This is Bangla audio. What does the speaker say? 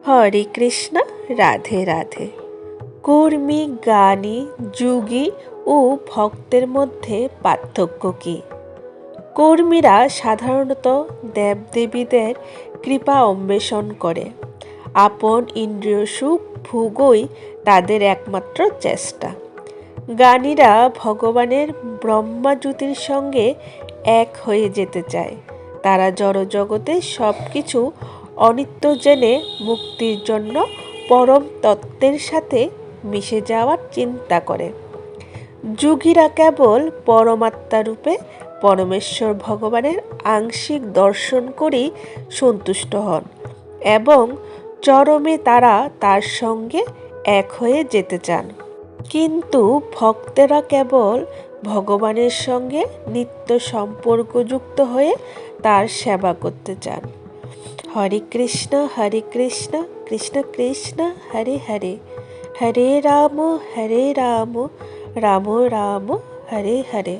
হরে কৃষ্ণ, রাধে রাধে। কর্মী, জ্ঞানী, যোগী ও ভক্তের মধ্যে পার্থক্য কী? কর্মীরা সাধারণত দেবদেবীদের কৃপা অন্বেষণ করে। আপন ইন্দ্রিয় সুখ ভোগই তাদের একমাত্র চেষ্টা। জ্ঞানীরা ভগবানের ব্রহ্মাজ্যোতির সঙ্গে এক হয়ে যেতে চায়। তারা জড়জগতে সব কিছু অনিত্য জেনে মুক্তির জন্য পরম তত্ত্বের সাথে মিশে যাওয়ার চিন্তা করে। যোগীরা কেবল পরমাত্মারূপে পরমেশ্বর ভগবানের আংশিক দর্শন করেই সন্তুষ্ট হন এবং চরমে তারা তার সঙ্গে এক হয়ে যেতে চান। কিন্তু ভক্তেরা কেবল ভগবানের সঙ্গে নিত্য সম্পর্কযুক্ত হয়ে তার সেবা করতে চান। হরে কৃষ্ণ, কৃষ্ণ কৃষ্ণ হরে হরে, হরে রাম রাম রাম হরে হরে।